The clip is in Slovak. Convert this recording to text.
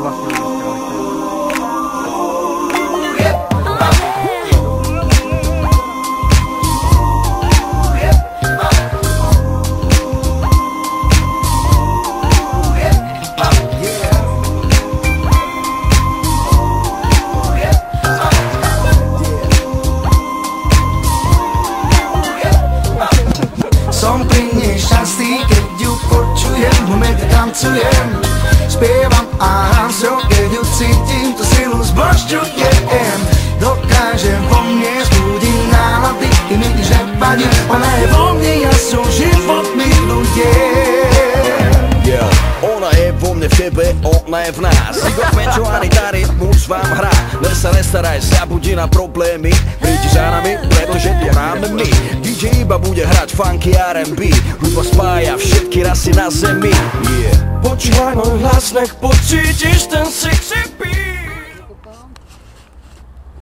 vlastne som pri nej šťastný, keď ju počujem, v momente tancujem, spievam a hrám s ňou, keď ju cítim, tú silu zbožťujem. Dokáže vo mne zbudiť nálady, i mi nič nevadí, ona je vo mne, ja som život milujem. Ona je vo mne, v tebe, ona je v nás. Igor Pečovaný, tá rytmus vám hrá. Dnes sa nestaraj, zabudí na problémy, prídi za nami, pretože to hráme my. DJ iba bude hrať funky R&B, hudba spája všetky rasy na zemi. Počúvaj môj hlas, nech pocítiš ten sexy beat.